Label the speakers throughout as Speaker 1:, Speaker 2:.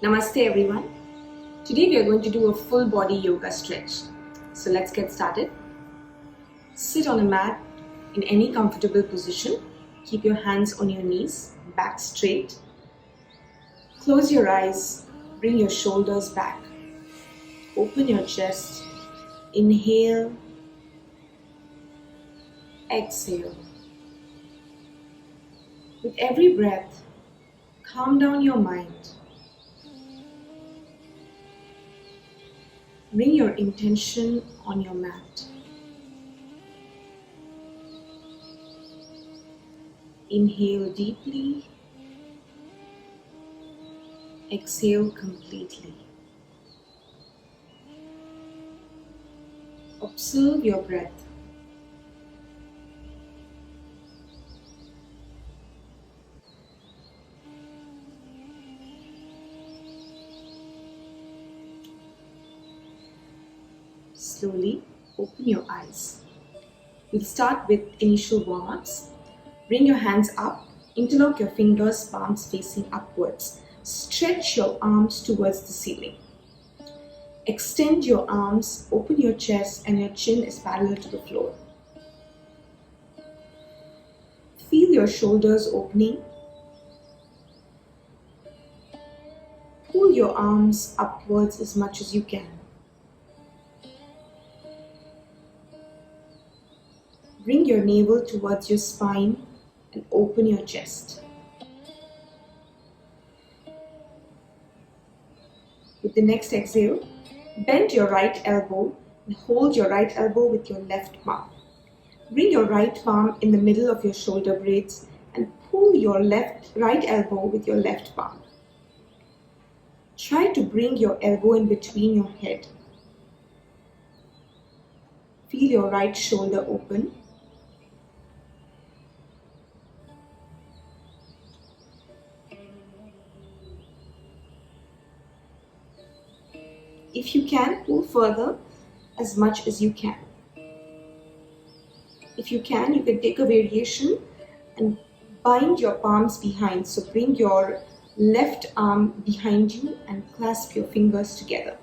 Speaker 1: Namaste everyone. Today we are going to do a full body yoga stretch. So let's get started. Sit on a mat in any comfortable position. Keep your hands on your knees, back straight. Close your eyes, bring your shoulders back. Open your chest. Inhale, exhale. With every breath, calm down your mind. Bring your intention on your mat. Inhale deeply. Exhale completely. Observe your breath. Slowly open your eyes. We'll start with initial warm-ups. Bring your hands up, interlock your fingers, palms facing upwards. Stretch your arms towards the ceiling. Extend your arms, open your chest, and your chin is parallel to the floor. Feel your shoulders opening. Pull your arms upwards as much as you can. Bring your navel towards your spine and open your chest. With the next exhale, bend your right elbow and hold your right elbow with your left palm. Bring your right palm in the middle of your shoulder blades and pull your right elbow with your left palm. Try to bring your elbow in between your head. Feel your right shoulder open. If you can, pull further as much as you can. If you can take a variation and bind your palms behind. So bring your left arm behind you and clasp your fingers together.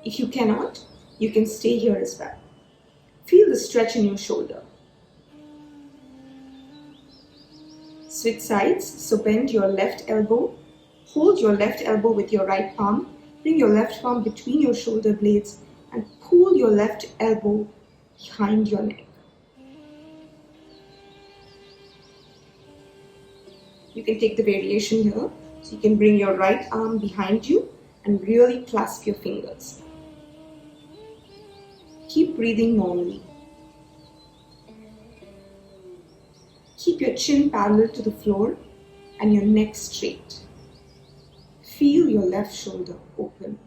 Speaker 1: If you cannot, you can stay here as well. Feel the stretch in your shoulder. Switch sides. So bend your left elbow. Hold your left elbow with your right palm. Bring your left palm between your shoulder blades and pull your left elbow behind your neck. You can take the variation here. So you can bring your right arm behind you and really clasp your fingers. Keep breathing normally. Keep your chin parallel to the floor and your neck straight. Feel your left shoulder open.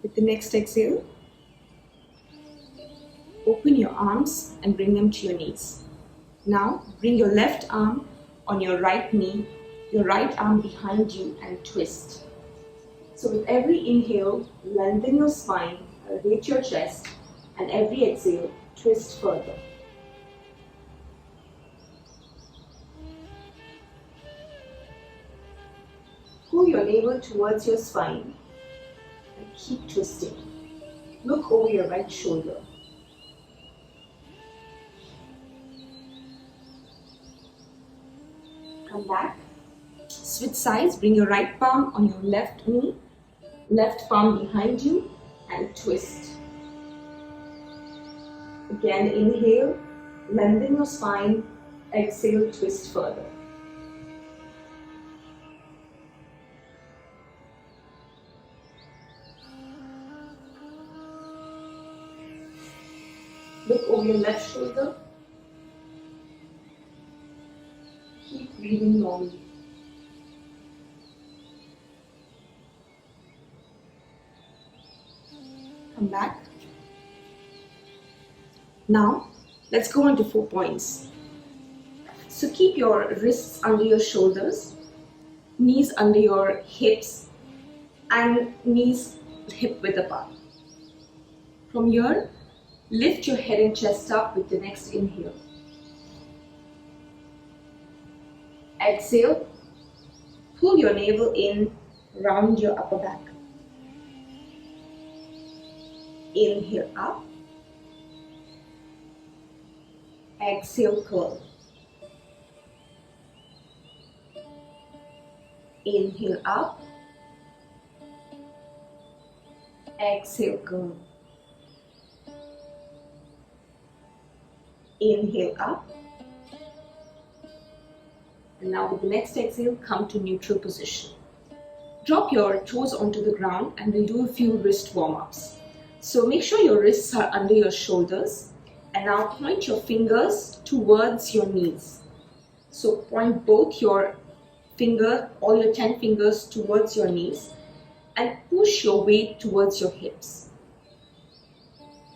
Speaker 1: With the next exhale, open your arms and bring them to your knees. Now, bring your left arm on your right knee, your right arm behind you and twist. So with every inhale, lengthen your spine, elevate your chest, and every exhale, twist further. Pull your navel towards your spine and keep twisting. Look over your right shoulder. Come back. Switch sides. Bring your right palm on your left knee, left palm behind you, and twist. Again, inhale, lengthen your spine, exhale, twist further. Look over your left shoulder. Keep breathing normally. Come back. Now, let's go on to 4 points. So keep your wrists under your shoulders, knees under your hips, and knees hip width apart. From here, Lift your head and chest up with the next inhale. Exhale. Pull your navel in, round your upper back. Inhale up. Exhale, curl. Inhale up. Exhale, curl. Inhale up. And now with the next exhale, come to neutral position. Drop your toes onto the ground and we'll do a few wrist warm-ups. So make sure your wrists are under your shoulders. And now point your fingers towards your knees. So point both your all your 10 fingers towards your knees and push your weight towards your hips.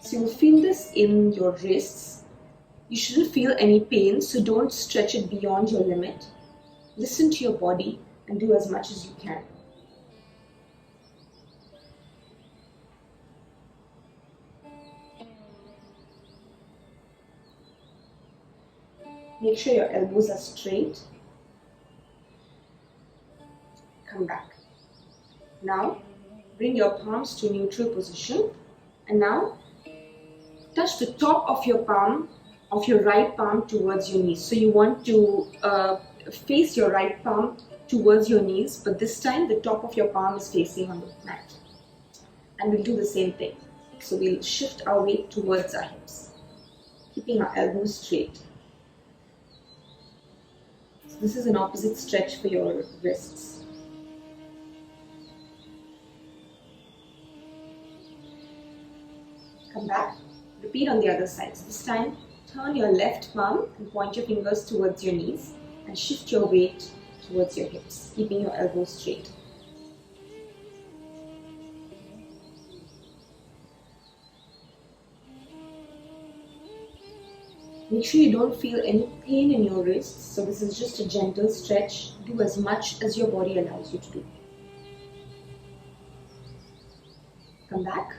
Speaker 1: So you'll feel this in your wrists. You shouldn't feel any pain, so don't stretch it beyond your limit. Listen to your body and do as much as you can. Make sure your elbows are straight. Come back. Now, bring your palms to neutral position. And now, touch the top of your palm, of your right palm towards your knees. So you want to face your right palm towards your knees, but this time the top of your palm is facing on the mat. And we'll do the same thing. So we'll shift our weight towards our hips, keeping our elbows straight. So this is an opposite stretch for your wrists. Come back. Repeat on the other side. So this time, turn your left palm and point your fingers towards your knees and shift your weight towards your hips, keeping your elbows straight. Make sure you don't feel any pain in your wrists. So this is just a gentle stretch. Do as much as your body allows you to do. Come back.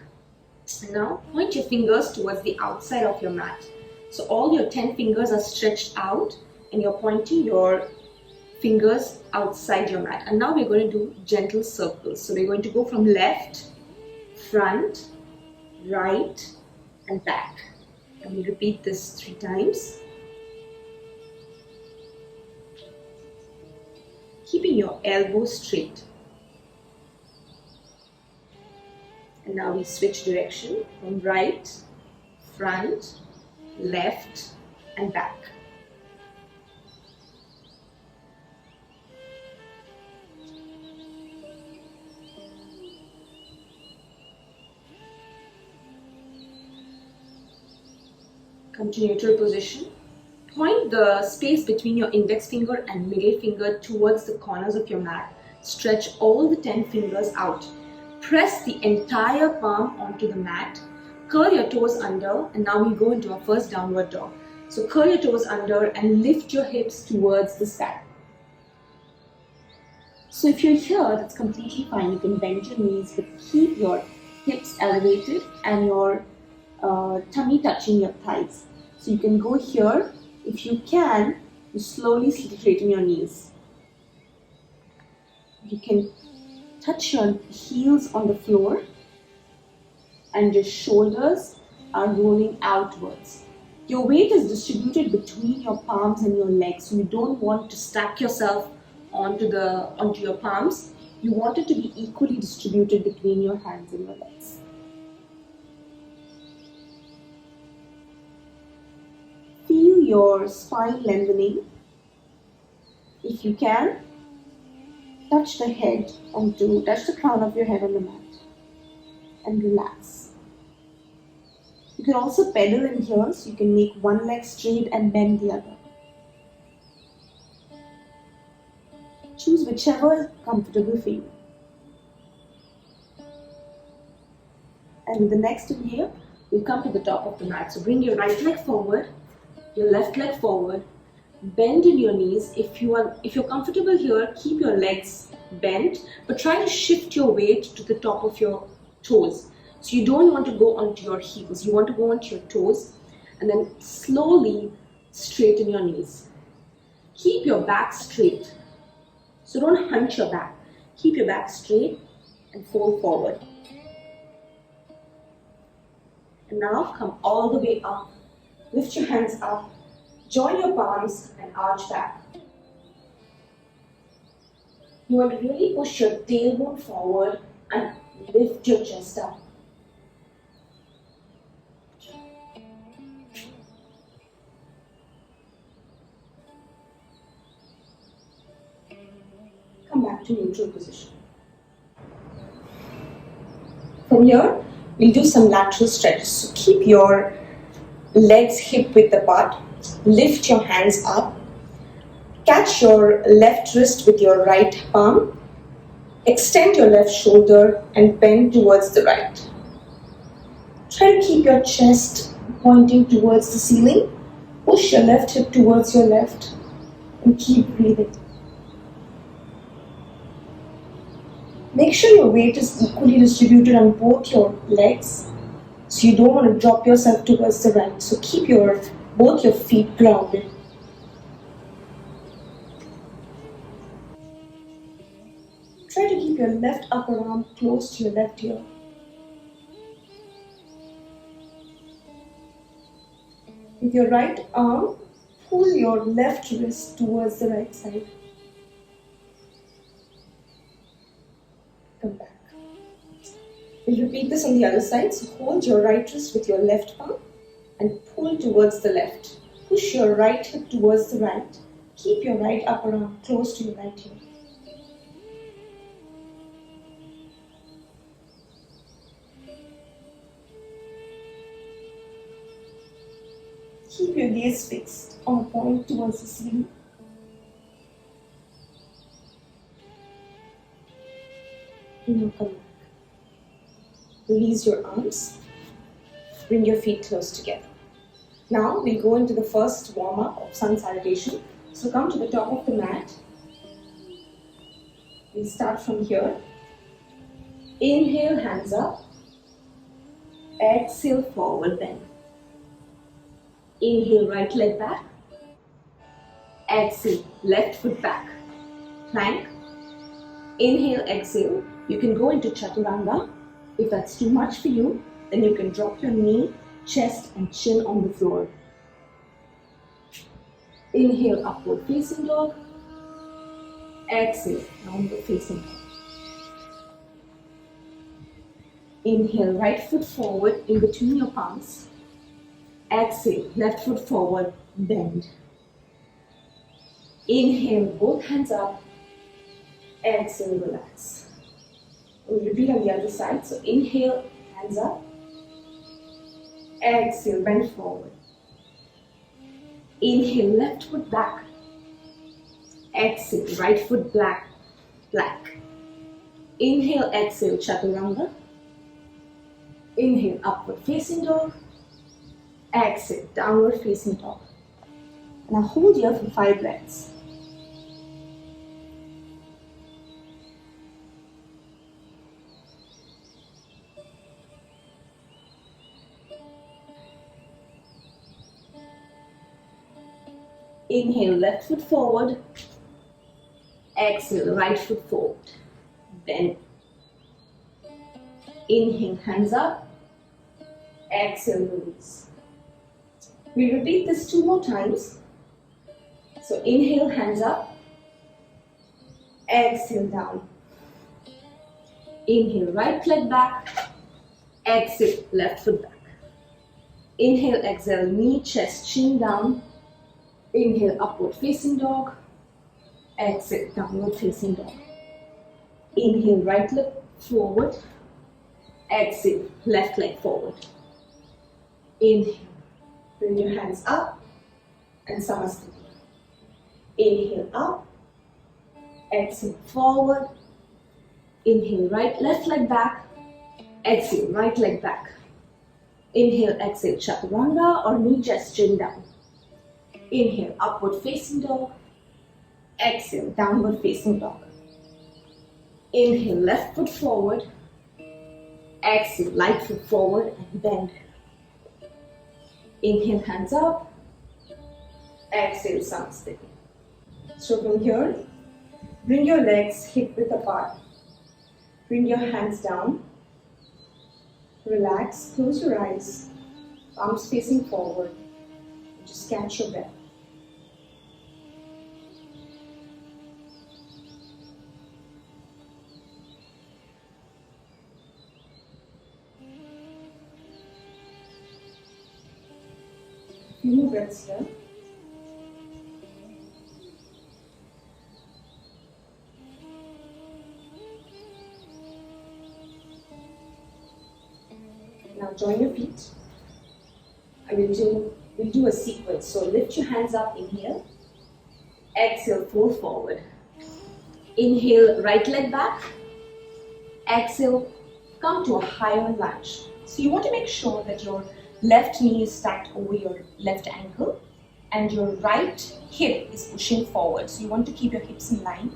Speaker 1: And now point your fingers towards the outside of your mat. So all your 10 fingers are stretched out and you're pointing your fingers outside your mat. And now we're going to do gentle circles. So we're going to go from left, front, right, and back. And we repeat this 3 times. Keeping your elbows straight. And now we switch direction from right, front, left, and back. Come to neutral position. Point the space between your index finger and middle finger towards the corners of your mat. Stretch all the 10 fingers out. Press the entire palm onto the mat. Curl your toes under, and now we go into our first downward dog. So curl your toes under and lift your hips towards the sky. So if you're here, that's completely fine. You can bend your knees, but keep your hips elevated and your tummy touching your thighs. So you can go here. If you can, you slowly straighten your knees. You can touch your heels on the floor and your shoulders are rolling outwards. Your weight is distributed between your palms and your legs, so you don't want to stack yourself onto your palms. You want it to be equally distributed between your hands and your legs. Feel your spine lengthening. If you can, touch the crown of your head on the mat and relax. You can also pedal in here, so you can make one leg straight and bend the other. Choose whichever is comfortable for you. And with the next inhale, we'll come to the top of the mat. So bring your right leg forward, your left leg forward, bend in your knees. If you're comfortable here, keep your legs bent, but try to shift your weight to the top of your toes. So you don't want to go onto your heels. You want to go onto your toes and then slowly straighten your knees. Keep your back straight. So don't hunch your back. Keep your back straight and fold forward. And now come all the way up. Lift your hands up. Join your palms and arch back. You want to really push your tailbone forward and lift your chest up. Come back to neutral position. From here, we'll do some lateral stretches. So keep your legs hip width apart. Lift your hands up. Catch your left wrist with your right palm. Extend your left shoulder and bend towards the right. Try to keep your chest pointing towards the ceiling. Push your left hip towards your left and keep breathing. Make sure your weight is equally distributed on both your legs, so you don't want to drop yourself towards the right. So keep both your feet grounded. Try to keep your left upper arm close to your left ear. With your right arm, pull your left wrist towards the right side. Come back. We'll repeat this on the other side. So hold your right wrist with your left palm and pull towards the left. Push your right hip towards the right. Keep your right upper arm close to your right ear. Keep your gaze fixed on a point towards the ceiling. Now come back. Release your arms. Bring your feet close together. Now we'll go into the first warm-up of sun salutation. So come to the top of the mat. We'll start from here. Inhale, hands up. Exhale, forward bend. Inhale, right leg back. Exhale, left foot back. Plank. Inhale, exhale. You can go into Chaturanga. If that's too much for you, then you can drop your knee, chest and chin on the floor. Inhale, upward facing dog. Exhale, downward facing dog. Inhale, right foot forward in between your palms. Exhale, left foot forward, bend. Inhale, both hands up. Exhale, relax. We'll repeat on the other side. So inhale, hands up. Exhale, bend forward. Inhale, left foot back. Exhale, right foot back, plank. Inhale, exhale, Chaturanga. Inhale, upward facing dog. Exhale, downward facing dog. Now hold here for 5 breaths. Inhale, left foot forward. Exhale, right foot forward. Bend. Inhale, hands up. Exhale, release. We repeat this 2 more times. So inhale, hands up. Exhale, down. Inhale, right leg back. Exhale, left foot back. Inhale, exhale, knee, chest, chin down. Inhale, upward facing dog. Exhale, downward facing dog. Inhale, right leg forward. Exhale, left leg forward. Inhale, bring your hands up and Samasthiti. Inhale, up. Exhale, forward. Inhale, left leg back. Exhale, right leg back. Inhale, exhale, Chaturanga or knee, chest, chin down. Inhale, upward facing dog. Exhale, downward facing dog. Inhale, left foot forward. Exhale, light foot forward and bend. Inhale, hands up. Exhale, Samastiti. So from here, bring your legs hip width apart. Bring your hands down. Relax, close your eyes. Palms facing forward. Just catch your breath. Few more breaths here. Now join your feet. We'll do a sequence. So lift your hands up, inhale. Exhale, fold forward. Inhale, right leg back. Exhale, come to a higher lunge. So you want to make sure that your left knee is stacked over your left ankle and your right hip is pushing forward. So you want to keep your hips in line.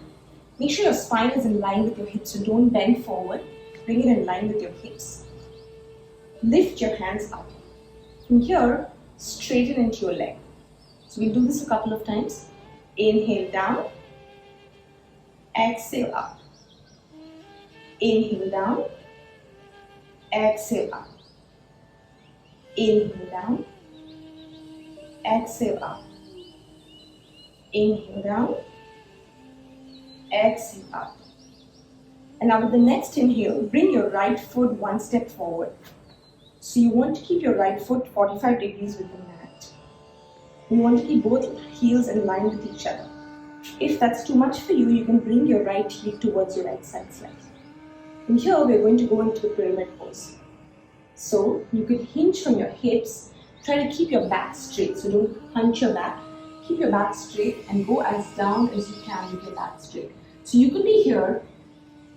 Speaker 1: Make sure your spine is in line with your hips, so don't bend forward. Bring it in line with your hips. Lift your hands up. From here, straighten into your leg. So we'll do this a couple of times. Inhale down. Exhale up. Inhale down. Exhale up. Inhale down. Exhale up. Inhale down. Exhale up. And now with the next inhale, bring your right foot one step forward. So you want to keep your right foot 45 degrees with the mat. You want to keep both heels in line with each other. If that's too much for you, you can bring your right heel towards your right side slightly. From here, we're going to go into the pyramid pose. So you could hinge from your hips, try to keep your back straight. So don't hunch your back, keep your back straight and go as down as you can with your back straight. So you could be here,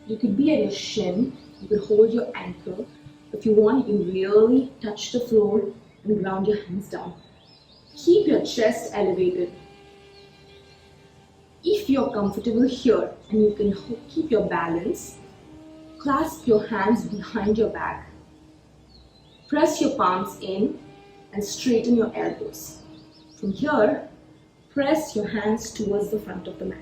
Speaker 1: you could be at your shin, you could hold your ankle. If you want, you can really touch the floor and ground your hands down. Keep your chest elevated. If you're comfortable here and you can keep your balance, clasp your hands behind your back. Press your palms in and straighten your elbows. From here, press your hands towards the front of the mat.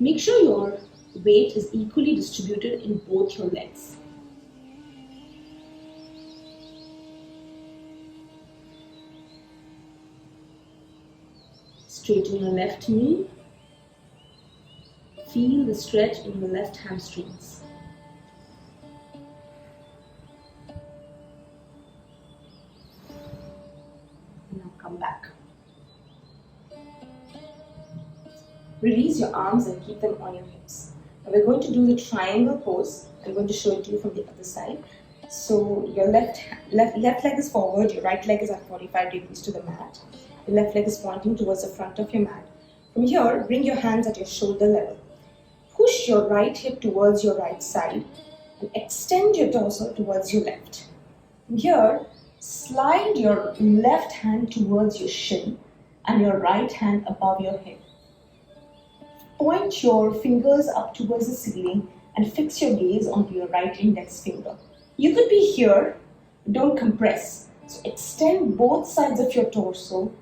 Speaker 1: Make sure your weight is equally distributed in both your legs. Straighten your left knee. Feel the stretch in your left hamstrings. Now come back. Release your arms and keep them on your hips. Now we're going to do the triangle pose. I'm going to show it to you from the other side. So your left leg is forward, your right leg is at 45 degrees to the mat. Your left leg is pointing towards the front of your mat. From here, bring your hands at your shoulder level. Push your right hip towards your right side and extend your torso towards your left. From here, slide your left hand towards your shin and your right hand above your hip. Point your fingers up towards the ceiling and fix your gaze onto your right index finger. You could be here, don't compress. So extend both sides of your torso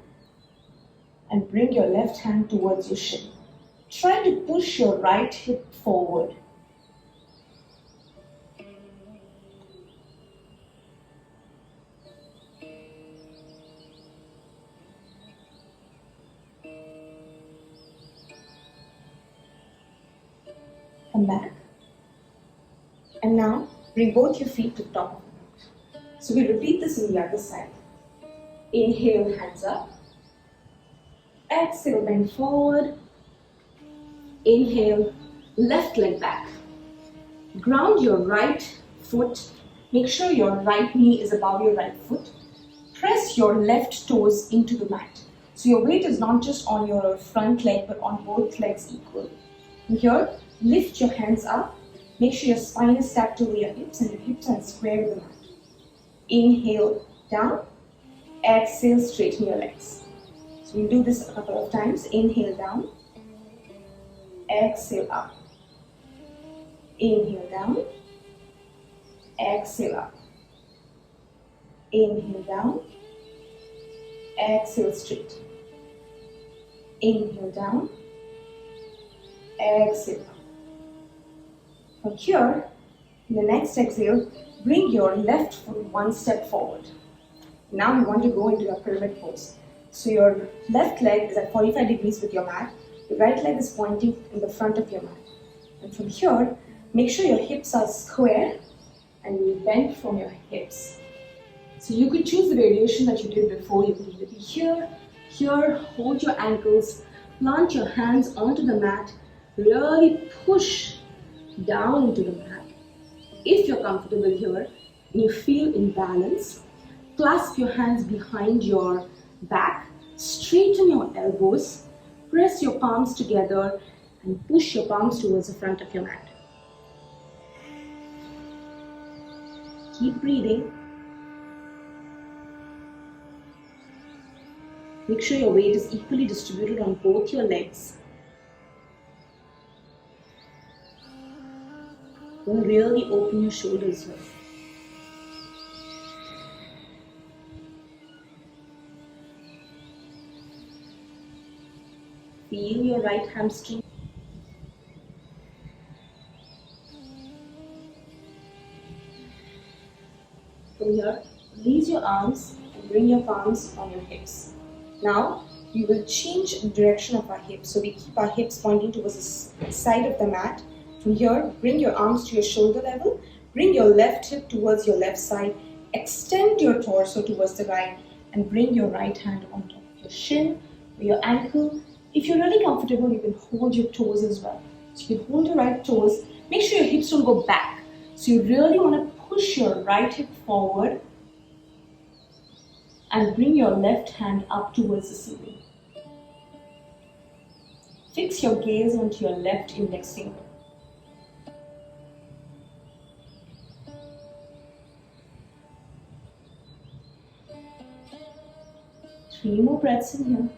Speaker 1: and bring your left hand towards your shin. Try to push your right hip forward. Come back. And now bring both your feet to the top of the mat. So we repeat this on the other side. Inhale, hands up. Exhale, bend forward. Inhale, left leg back. Ground your right foot. Make sure your right knee is above your right foot. Press your left toes into the mat. So your weight is not just on your front leg but on both legs equally. From here, lift your hands up. Make sure your spine is stacked over your hips and your hips are square with the mat. Inhale, down. Exhale, straighten your legs. We'll do this a couple of times. Inhale down. Exhale up. Inhale down, exhale up. Inhale down, exhale straight. Inhale down, exhale up. From here, in the next exhale, bring your left foot one step forward. Now you want to go into your pyramid pose. So your left leg is at 45 degrees with your mat. Your right leg is pointing in the front of your mat. And from here, make sure your hips are square and you bend from your hips. So you could choose the variation that you did before. You could either be here, here, hold your ankles, plant your hands onto the mat, really push down into the mat. If you're comfortable here and you feel in balance, clasp your hands behind your back, straighten your elbows, press your palms together and push your palms towards the front of your mat. Keep breathing. Make sure your weight is equally distributed on both your legs. Don't really open your shoulders here. Feel your right hamstring. From here, release your arms and bring your palms on your hips. Now, we will change the direction of our hips. So we keep our hips pointing towards the side of the mat. From here, bring your arms to your shoulder level. Bring your left hip towards your left side. Extend your torso towards the right and bring your right hand on top of your shin or your ankle. If you're really comfortable, you can hold your toes as well. So you can hold your right toes. Make sure your hips don't go back. So you really want to push your right hip forward and bring your left hand up towards the ceiling. Fix your gaze onto your left index finger. Three more breaths in here.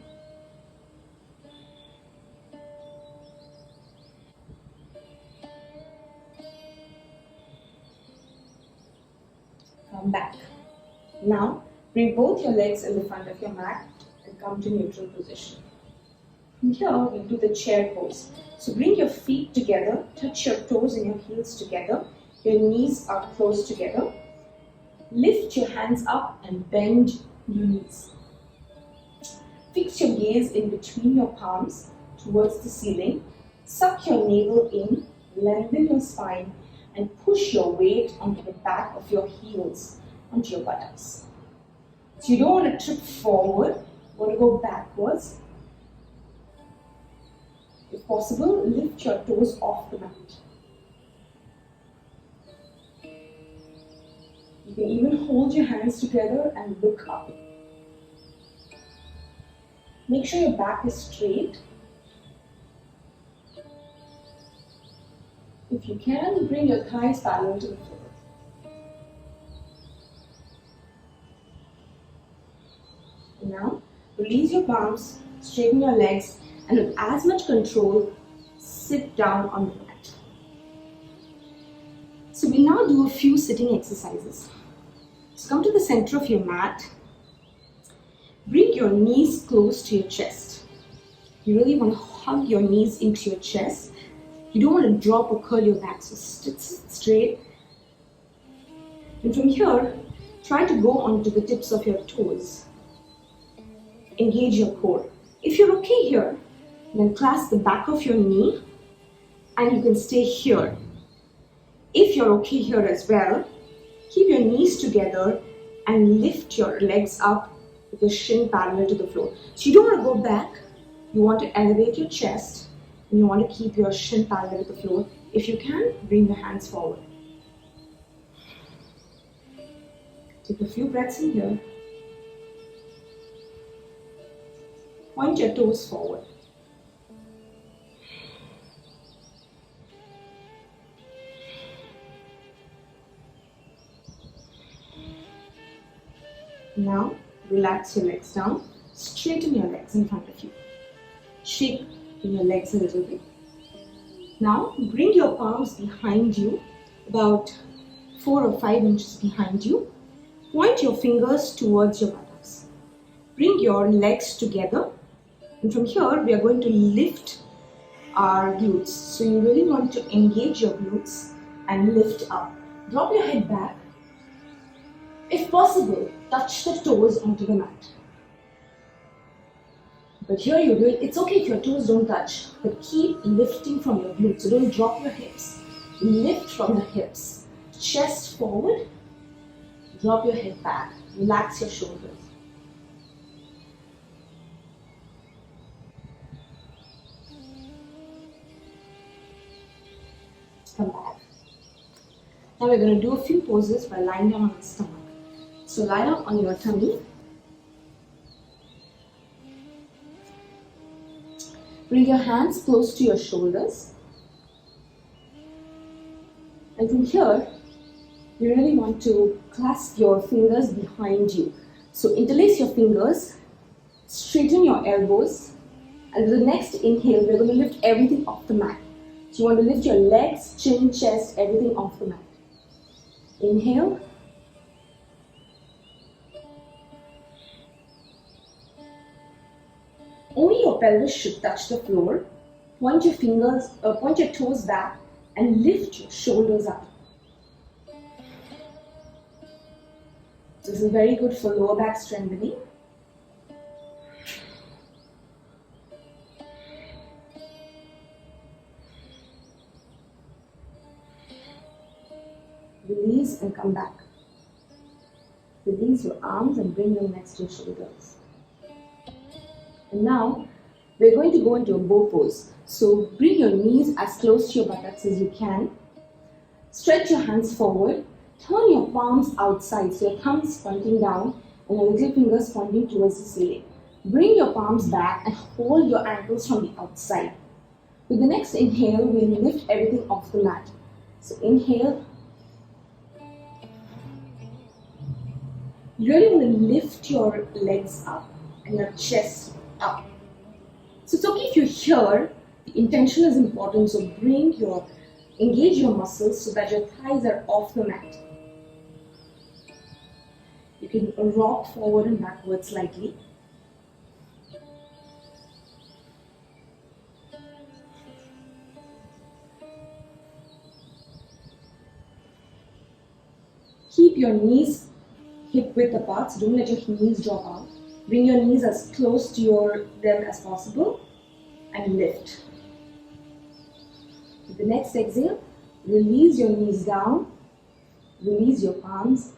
Speaker 1: Come back. Now, bring both your legs in the front of your mat and come to neutral position. From here, we'll do the chair pose. So bring your feet together, touch your toes and your heels together. Your knees are close together. Lift your hands up and bend your knees. Fix your gaze in between your palms towards the ceiling. Suck your navel in, lengthen your spine and push your weight onto the back of your heels, onto your buttocks. So you don't want to trip forward, you want to go backwards. If possible, lift your toes off the mat. You can even hold your hands together and look up. Make sure your back is straight. If you can, bring your thighs parallel to the floor. Now, release your palms, straighten your legs, and with as much control, sit down on the mat. So we'll now do a few sitting exercises. So come to the center of your mat. Bring your knees close to your chest. You really want to hug your knees into your chest. You don't want to drop or curl your back, so sit straight. And from here, try to go onto the tips of your toes. Engage your core. If you're okay here, then clasp the back of your knee and you can stay here. If you're okay here as well, keep your knees together and lift your legs up with your shin parallel to the floor. So you don't want to go back, you want to elevate your chest and you want to keep your shin parallel to the floor. If you can, bring your hands forward. Take a few breaths in here. Point your toes forward. Now, relax your legs down. Straighten your legs in front of you. Shake your legs a little bit. Now bring your palms behind you, about 4 or 5 inches behind you. Point your fingers towards your buttocks. Bring your legs together, and from here we are going to lift our glutes. So you really want to engage your glutes and lift up. Drop your head back. If possible, touch the toes onto the mat. But here you do it, it's okay if your toes don't touch, but keep lifting from your glutes. So don't drop your hips. Lift from your hips. Chest forward. Drop your head back. Relax your shoulders. Come back. Now we're going to do a few poses by lying down on the stomach. So lie down on your tummy. Bring your hands close to your shoulders. And from here, you really want to clasp your fingers behind you. So interlace your fingers, straighten your elbows, and with the next inhale, we're going to lift everything off the mat. So you want to lift your legs, chin, chest, everything off the mat. Inhale. Only your pelvis should touch the floor. Point your toes back and lift your shoulders up. This is very good for lower back strengthening. Release and come back. Release your arms and bring them next to your shoulders. And now we're going to go into a bow pose. So bring your knees as close to your buttocks as you can. Stretch your hands forward. Turn your palms outside, so your thumbs pointing down and your little fingers pointing towards the ceiling. Bring your palms back and hold your ankles from the outside. With the next inhale, we'll lift everything off the mat. So inhale. You really want to lift your legs up and your chest up. So it's okay if you're here, the intention is important, so engage your muscles so that your thighs are off the mat. You can rock forward and backward slightly. Keep your knees hip width apart, so don't let your knees drop out. Bring your knees as close to them as possible and lift. With the next exhale, release your knees down, release your palms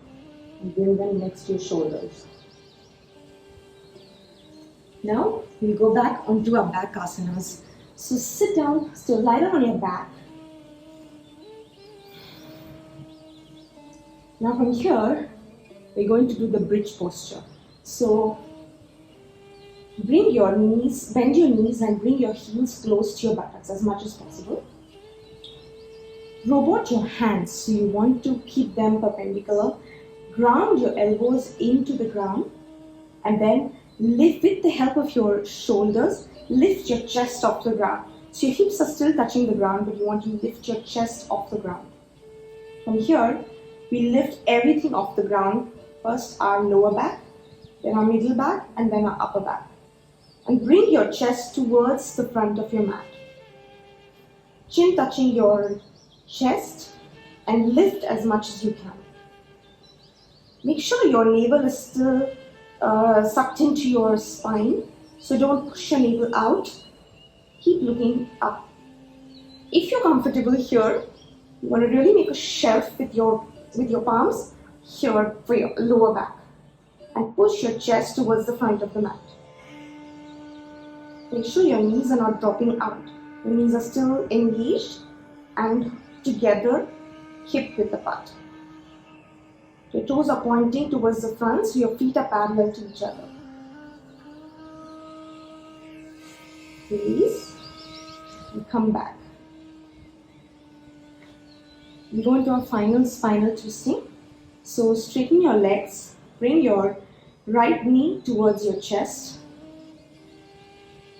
Speaker 1: and bring them next to your shoulders. Now we'll go back onto our back asanas. So sit down, still lie down on your back. Now from here, we're going to do the bridge posture. So bend your knees and bring your heels close to your buttocks as much as possible. Robot your hands, so you want to keep them perpendicular. Ground your elbows into the ground and then lift with the help of your shoulders, lift your chest off the ground. So your hips are still touching the ground, but you want to lift your chest off the ground. From here, we lift everything off the ground. First our lower back, then our middle back, and then our upper back. And bring your chest towards the front of your mat. Chin touching your chest and lift as much as you can. Make sure your navel is still sucked into your spine, so don't push your navel out. Keep looking up. If you're comfortable here, you want to really make a shelf with your palms here for your lower back and push your chest towards the front of the mat. Make sure your knees are not dropping out. Your knees are still engaged and together, hip width apart. Your toes are pointing towards the front, so your feet are parallel to each other. Release and come back. We go into our final spinal twisting. So straighten your legs, bring your right knee towards your chest.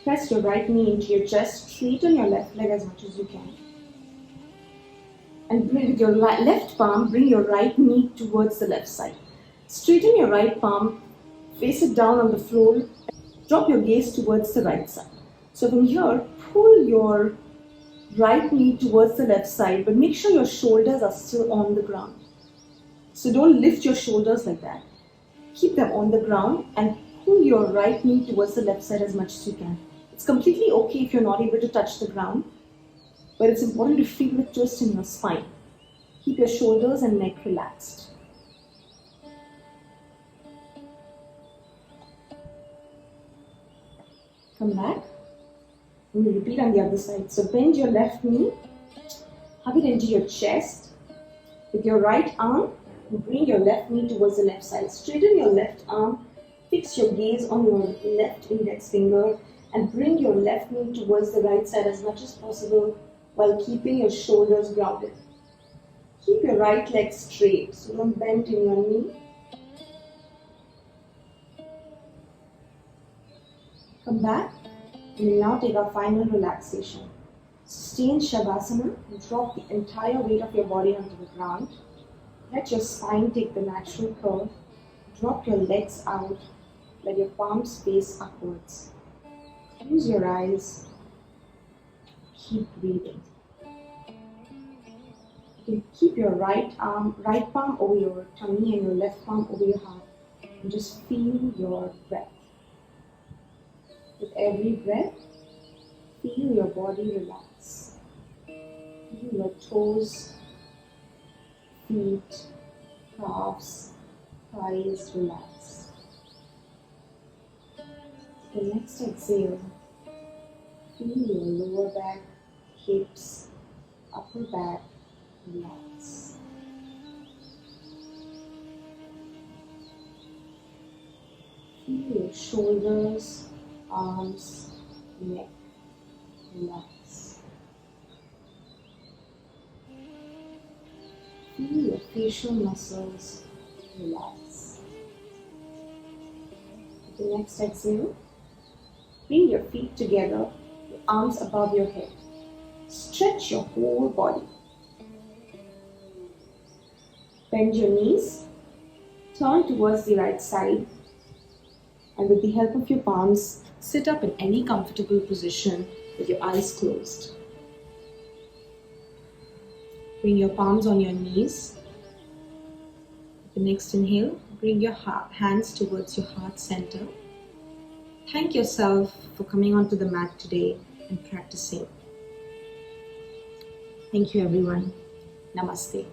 Speaker 1: Press your right knee into your chest, straighten your left leg as much as you can. And bring with your left palm, bring your right knee towards the left side. Straighten your right palm, face it down on the floor, drop your gaze towards the right side. So from here, pull your right knee towards the left side, but make sure your shoulders are still on the ground. So don't lift your shoulders like that. Keep them on the ground and pull your right knee towards the left side as much as you can. It's completely okay if you're not able to touch the ground, but it's important to feel the twist in your spine. Keep your shoulders and neck relaxed. Come back. And we repeat on the other side. So bend your left knee, hug it into your chest. With your right arm, bring your left knee towards the left side. Straighten your left arm, fix your gaze on your left index finger, and bring your left knee towards the right side as much as possible while keeping your shoulders grounded. Keep your right leg straight, so don't bend in your knee. Come back. We will now take our final relaxation. Stay in Shavasana and drop the entire weight of your body onto the ground. Let your spine take the natural curve. Drop your legs out. Let your palms face upwards. Close your eyes. Keep breathing. You can keep your right palm over your tummy and your left palm over your heart. And just feel your breath. With every breath, feel your body relax. Feel your toes, feet, calves, thighs relax. The next exhale, feel your lower back, hips, upper back relax. Feel your shoulders, arms, neck, relax. Feel your facial muscles, relax. With the next exhale, bring your feet together, your arms above your head. Stretch your whole body. Bend your knees, turn towards the right side, and with the help of your palms, sit up in any comfortable position with your eyes closed. Bring your palms on your knees. With the next inhale, bring your hands towards your heart center. Thank yourself for coming onto the mat today and practicing. Thank you everyone. Namaste.